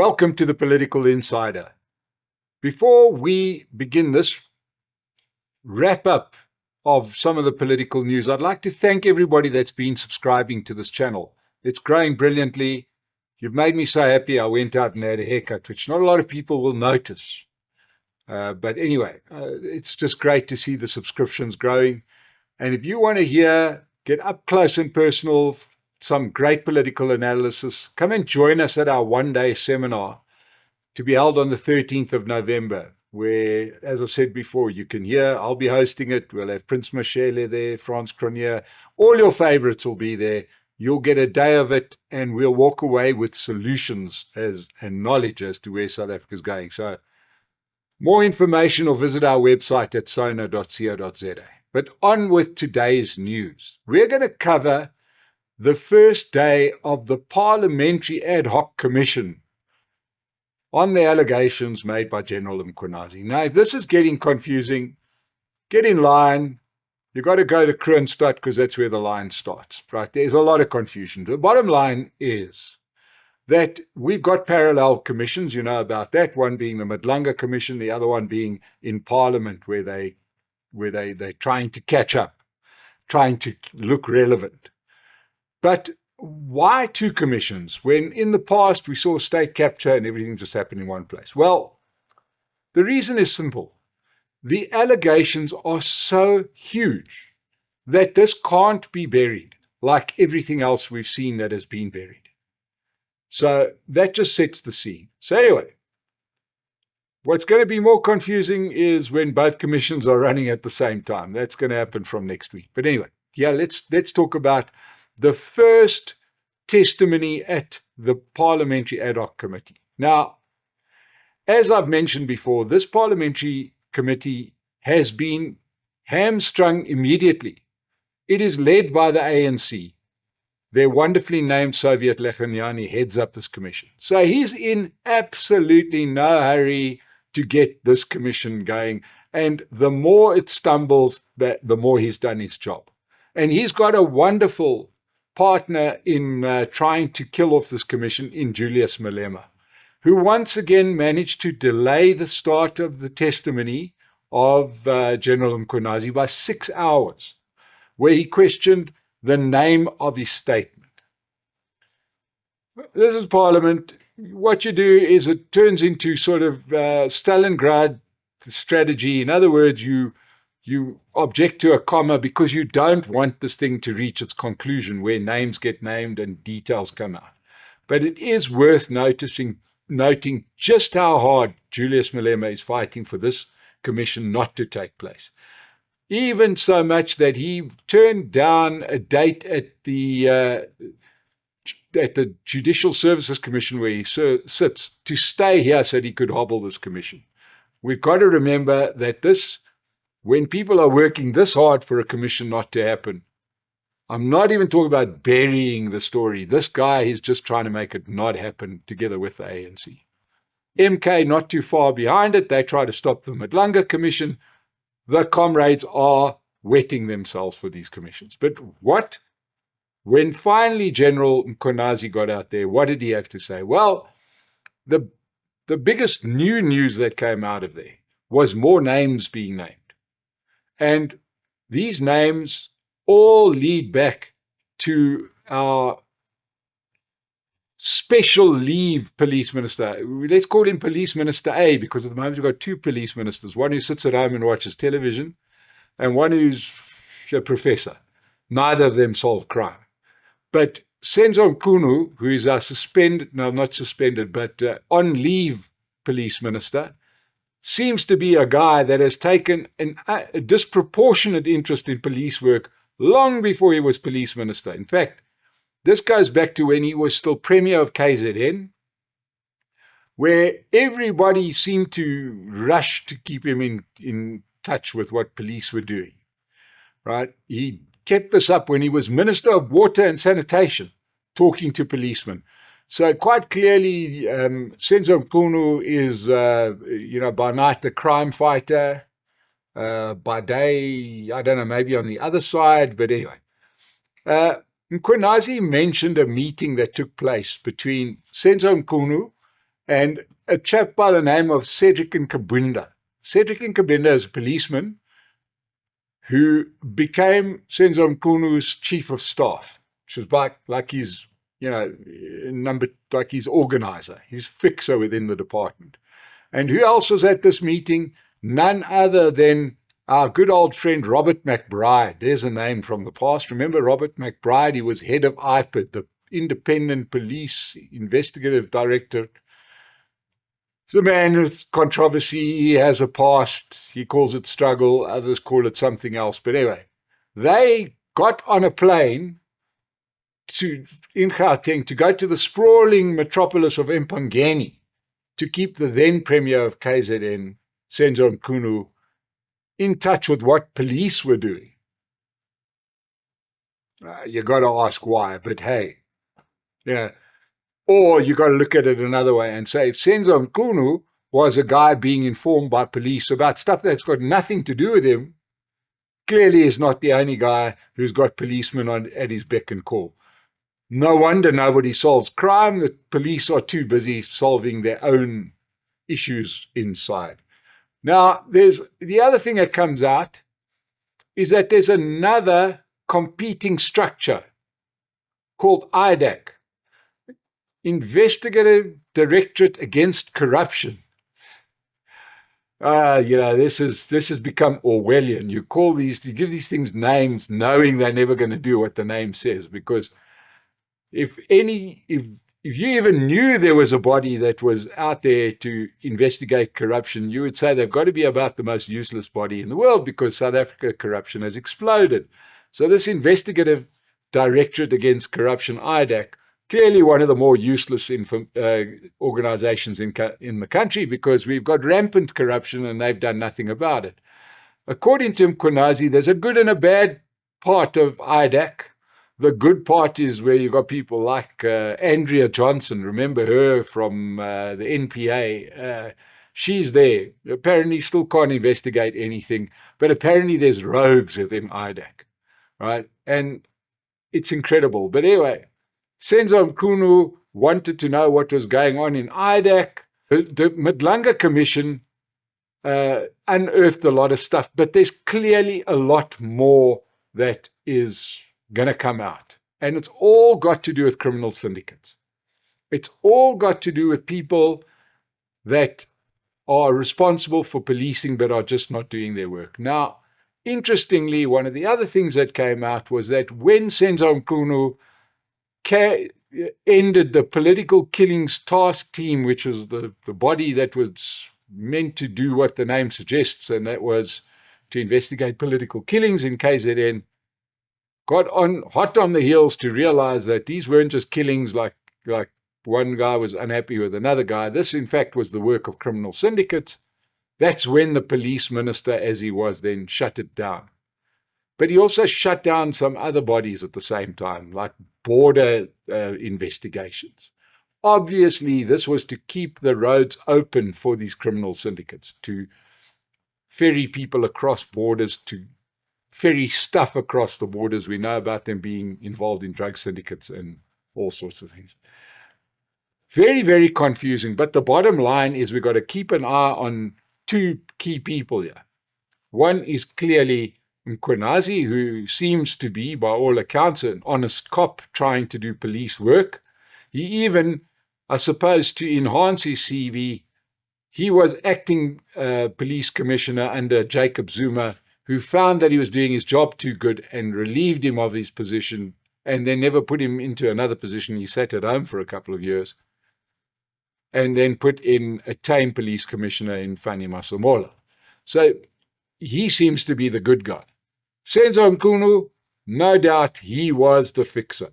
Welcome to the Political Insider. Before we begin this wrap-up of some of the political news, I'd like to thank everybody that's been subscribing to this channel. It's growing brilliantly. You've made me so happy I went out and had a haircut, which not a lot of people will notice. But anyway, it's just great to see the subscriptions growing. And if you want to get up close and personal, some great political analysis, come and join us at our one-day seminar to be held on the 13th of November, where, as I said before, you can hear, I'll be hosting it. We'll have Prince Mashele there, Frans Cronje, all your favorites will be there. You'll get a day of it, and we'll walk away with solutions and knowledge as to where South Africa is going. So more information, or visit our website at sona.co.za. But on with today's news. We're going to cover the first day of the Parliamentary Ad-Hoc Commission on the allegations made by General Mchunu. Now, if this is getting confusing, get in line. You've got to go to Kroonstad because that's where the line starts, right? There's a lot of confusion. The bottom line is that we've got parallel commissions, you know about that, one being the Madlanga Commission, the other one being in Parliament, where they're trying to catch up, trying to look relevant. But why two commissions when in the past we saw state capture and everything just happened in one place? Well, the reason is simple. The allegations are so huge that this can't be buried like everything else we've seen that has been buried. So that just sets the scene. So anyway, what's going to be more confusing is when both commissions are running at the same time. That's going to happen from next week. But anyway, yeah, let's talk about the first testimony at the Parliamentary Ad-Hoc Committee. Now, as I've mentioned before, this Parliamentary Committee has been hamstrung immediately. It is led by the ANC. Their wonderfully named Soviet Lechanyani heads up this commission. So he's in absolutely no hurry to get this commission going. And the more it stumbles, the more he's done his job. And he's got a wonderful partner in trying to kill off this commission in Julius Malema, who once again managed to delay the start of the testimony of General Mchunu by 6 hours, where he questioned the name of his statement. This is Parliament. What you do is it turns into sort of Stalingrad strategy. In other words, you object to a comma because you don't want this thing to reach its conclusion where names get named and details come out. But it is worth noting just how hard Julius Malema is fighting for this commission not to take place. Even so much that he turned down a date at the Judicial Services Commission where he sits to stay here so that he could hobble this commission. We've got to remember that when people are working this hard for a commission not to happen, I'm not even talking about burying the story. This guy is just trying to make it not happen together with the ANC. MK not too far behind it. They try to stop the Madlanga Commission. The comrades are wetting themselves for these commissions. But when finally General Mchunu got out there, what did he have to say? Well, the biggest new news that came out of there was more names being named. And these names all lead back to our special leave police minister. Let's call him Police Minister A, because at the moment we've got two police ministers, one who sits at home and watches television and one who's a professor. Neither of them solve crime. But Senzo Mchunu, who is our on leave police minister, seems to be a guy that has taken a disproportionate interest in police work long before he was police minister. In fact, this goes back to when he was still premier of KZN, where everybody seemed to rush to keep him in touch with what police were doing, right? He kept this up when he was Minister of Water and Sanitation, talking to policemen. So quite clearly, Senzo Mchunu is, by night a crime fighter, by day, I don't know, maybe on the other side, but anyway. Mchunu mentioned a meeting that took place between Senzo Mchunu and a chap by the name of Cedric Nkabunda. Cedric Nkabunda is a policeman who became Senzo Mchunu's chief of staff, which was like his, like his organizer, his fixer within the department. And who else was at this meeting? None other than our good old friend Robert McBride. There's a name from the past. Remember Robert McBride? He was head of IPID, the Independent Police Investigative Director. He's a man with controversy. He has a past. He calls it struggle. Others call it something else. But anyway, they got on a plane in Gauteng to go to the sprawling metropolis of Empangeni to keep the then Premier of KZN, Senzo Mchunu, in touch with what police were doing. You got to ask why, but hey, or you got to look at it another way and say, if Senzo Mchunu was a guy being informed by police about stuff that's got nothing to do with him, clearly is not the only guy who's got policemen at his beck and call. No wonder nobody solves crime. The police are too busy solving their own issues inside. Now, there's the other thing that comes out is that there's another competing structure called IDAC, Investigative Directorate Against Corruption. This has become Orwellian. You give these things names knowing they're never going to do what the name says, because if you even knew there was a body that was out there to investigate corruption, you would say they've got to be about the most useless body in the world, because South Africa corruption has exploded. So this Investigative Directorate Against Corruption, IDAC, clearly one of the more useless organizations in the country, because we've got rampant corruption and they've done nothing about it. According to Mkhwanazi, there's a good and a bad part of IDAC. The good part is where you've got people like Andrea Johnson. Remember her from the NPA. She's there. Apparently still can't investigate anything, but apparently there's rogues within IDAC, right? And it's incredible. But anyway, Senzo Mchunu wanted to know what was going on in IDAC. The Madlanga Commission unearthed a lot of stuff, but there's clearly a lot more that is going to come out. And it's all got to do with criminal syndicates. It's all got to do with people that are responsible for policing but are just not doing their work. Now, interestingly, one of the other things that came out was that when Senzo Mchunu ended the Political Killings Task Team, which was the body that was meant to do what the name suggests, and that was to investigate political killings in KZN, got hot on the heels to realize that these weren't just killings like one guy was unhappy with another guy. This, in fact, was the work of criminal syndicates. That's when the police minister, as he was then, shut it down. But he also shut down some other bodies at the same time, like border investigations. Obviously, this was to keep the roads open for these criminal syndicates, to ferry people across borders, to ferry stuff across the borders. We know about them being involved in drug syndicates and all sorts of things. Very, very confusing. But the bottom line is we've got to keep an eye on two key people here. One is clearly Mkhwanazi, who seems to be, by all accounts, an honest cop trying to do police work. He even, I suppose, to enhance his CV, he was acting police commissioner under Jacob Zuma, who found that he was doing his job too good and relieved him of his position, and then never put him into another position. He sat at home for a couple of years, and then put in a tame police commissioner in Fanny Masemola. So he seems to be the good guy. Senzo Mchunu, no doubt he was the fixer.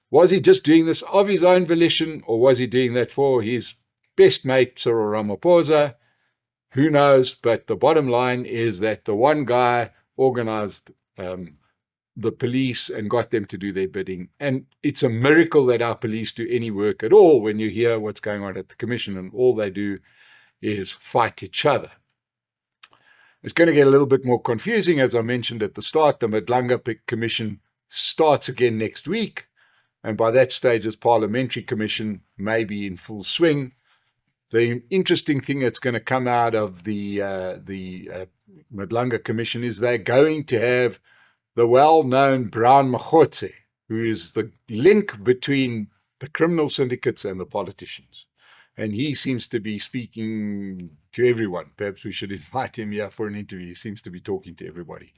Was he just doing this of his own volition, or was he doing that for his best mate, Cyril Ramaphosa? Who knows? But the bottom line is that the one guy organized the police and got them to do their bidding. And it's a miracle that our police do any work at all when you hear what's going on at the commission, and all they do is fight each other. It's going to get a little bit more confusing. As I mentioned at the start, the Madlanga Commission starts again next week. And by that stage, this Parliamentary Commission may be in full swing. The interesting thing that's going to come out of the Madlanga Commission is they're going to have the well-known Brown Machotse, who is the link between the criminal syndicates and the politicians. And he seems to be speaking to everyone. Perhaps we should invite him here for an interview. He seems to be talking to everybody.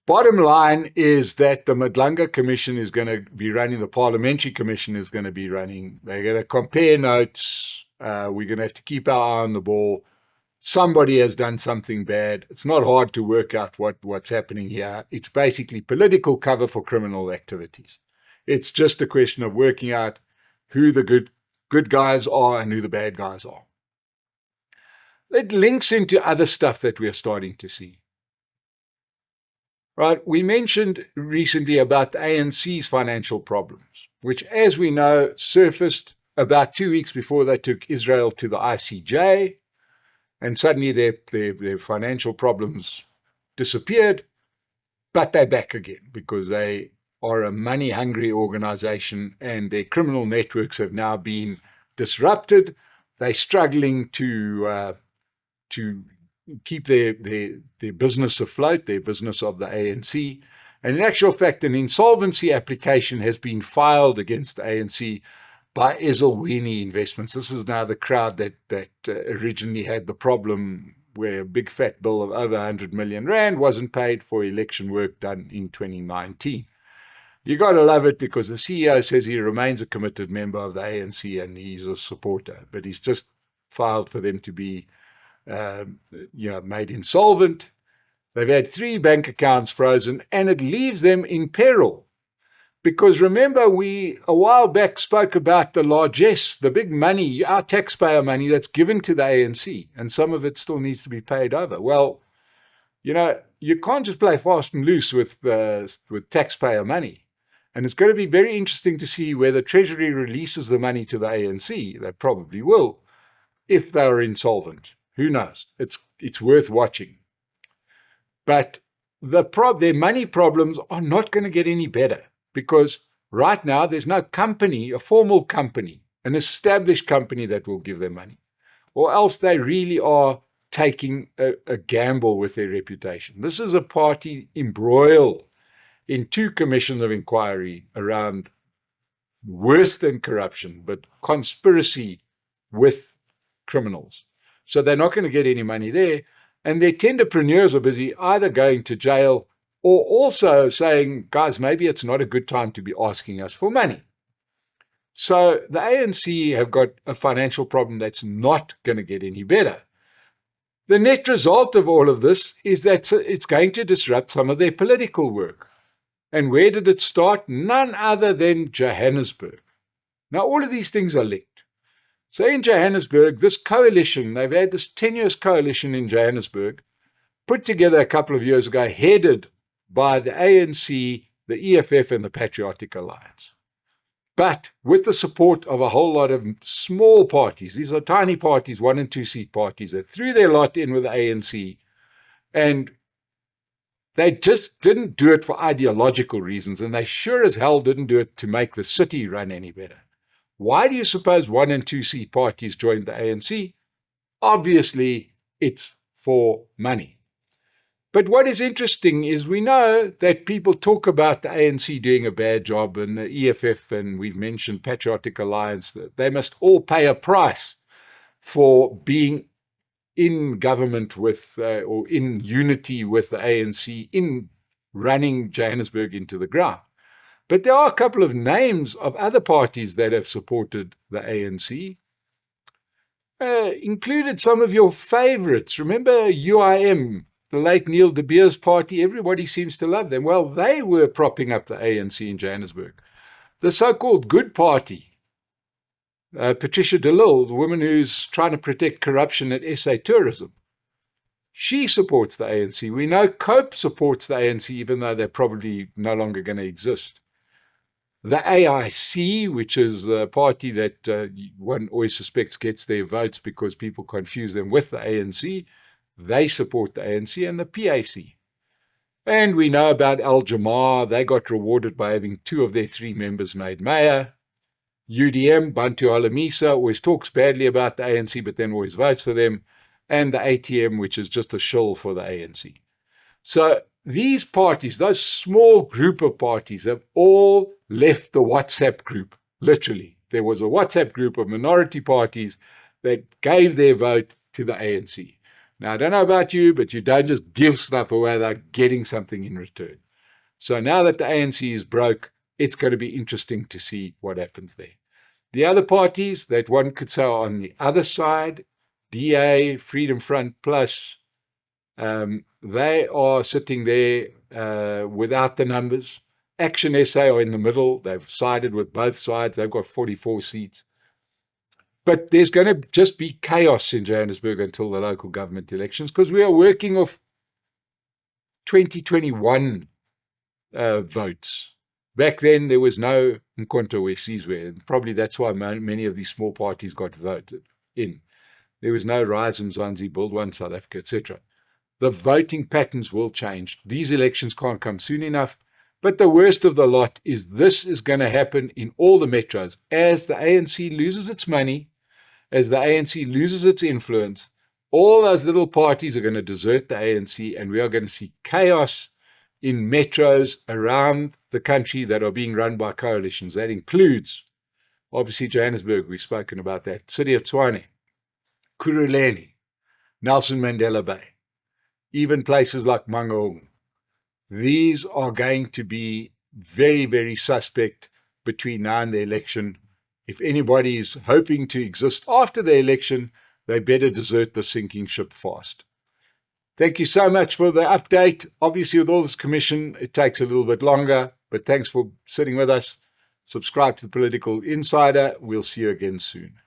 Bottom line is that the Madlanga Commission is going to be running, the Parliamentary Commission is going to be running. They're going to compare notes. We're going to have to keep our eye on the ball. Somebody has done something bad. It's not hard to work out what's happening here. It's basically political cover for criminal activities. It's just a question of working out who the good guys are and who the bad guys are. It links into other stuff that we are starting to see. Right, we mentioned recently about the ANC's financial problems, which, as we know, surfaced about 2 weeks before they took Israel to the ICJ, and suddenly their financial problems disappeared, but they're back again because they are a money-hungry organization and their criminal networks have now been disrupted. They're struggling to keep their business afloat, their business of the ANC. And in actual fact, an insolvency application has been filed against the ANC by Ezulweni Investments. This is now the crowd that originally had the problem where a big fat bill of over 100 million rand wasn't paid for election work done in 2019. You got to love it because the CEO says he remains a committed member of the ANC and he's a supporter, but he's just filed for them to be made insolvent. They've had 3 bank accounts frozen, and it leaves them in peril. Because remember, we a while back spoke about the largesse, the big money, our taxpayer money that's given to the ANC, and some of it still needs to be paid over. Well, you can't just play fast and loose with taxpayer money. And it's going to be very interesting to see whether Treasury releases the money to the ANC. They probably will, if they are insolvent. Who knows? It's worth watching. But their money problems are not going to get any better because right now there's no company, a formal company, an established company that will give them money. Or else they really are taking a gamble with their reputation. This is a party embroiled in 2 commissions of inquiry around worse than corruption, but conspiracy with criminals. So they're not going to get any money there. And their tenderpreneurs are busy either going to jail or also saying, guys, maybe it's not a good time to be asking us for money. So the ANC have got a financial problem that's not going to get any better. The net result of all of this is that it's going to disrupt some of their political work. And where did it start? None other than Johannesburg. Now, all of these things are linked. So in Johannesburg, this coalition, they've had this tenuous coalition in Johannesburg, put together a couple of years ago, headed by the ANC, the EFF, and the Patriotic Alliance. But with the support of a whole lot of small parties, these are tiny parties, 1- and 2-seat parties, that threw their lot in with the ANC. And they just didn't do it for ideological reasons, and they sure as hell didn't do it to make the city run any better. Why do you suppose 1- and 2-seat parties joined the ANC? Obviously, it's for money. But what is interesting is we know that people talk about the ANC doing a bad job and the EFF, and we've mentioned Patriotic Alliance, that they must all pay a price for being in government with or in unity with the ANC in running Johannesburg into the ground. But there are a couple of names of other parties that have supported the ANC, included some of your favorites. Remember UIM, the late Neil de Beer's party? Everybody seems to love them. Well, they were propping up the ANC in Johannesburg. The so-called Good Party, Patricia de Lille, the woman who's trying to protect corruption at SA Tourism, she supports the ANC. We know COPE supports the ANC, even though they're probably no longer going to exist. The AIC, which is the party that one always suspects gets their votes because people confuse them with the ANC, they support the ANC, and the PAC. And we know about Al Jamar. They got rewarded by having 2 of their 3 members made mayor. UDM, Bantu Holomisa, always talks badly about the ANC, but then always votes for them, and the ATM, which is just a shill for the ANC. So these parties, those small group of parties, have all left the WhatsApp group, literally. There was a WhatsApp group of minority parties that gave their vote to the ANC. Now, I don't know about you, but you don't just give stuff away without getting something in return. So now that the ANC is broke, it's going to be interesting to see what happens there. The other parties that one could say are on the other side, DA, Freedom Front Plus, they are sitting there without the numbers. Action SA are in the middle. They've sided with both sides. They've got 44 seats. But there's going to just be chaos in Johannesburg until the local government elections, because we are working off 2021 votes. Back then, there was no Mkhonto where Sizwe, and probably that's why many of these small parties got voted in. There was no Rise Mzansi, Build One South Africa, etc. The voting patterns will change. These elections can't come soon enough. But the worst of the lot is this is going to happen in all the metros. As the ANC loses its money, as the ANC loses its influence, all those little parties are going to desert the ANC, and we are going to see chaos in metros around the country that are being run by coalitions. That includes, obviously, Johannesburg. We've spoken about that. City of Tshwane, Kuruleni, Nelson Mandela Bay, even places like Mangaung. These are going to be very, very suspect between now and the election. If anybody is hoping to exist after the election, they better desert the sinking ship fast. Thank you so much for the update. Obviously, with all this commission, it takes a little bit longer, but thanks for sitting with us. Subscribe to the Political Insider. We'll see you again soon.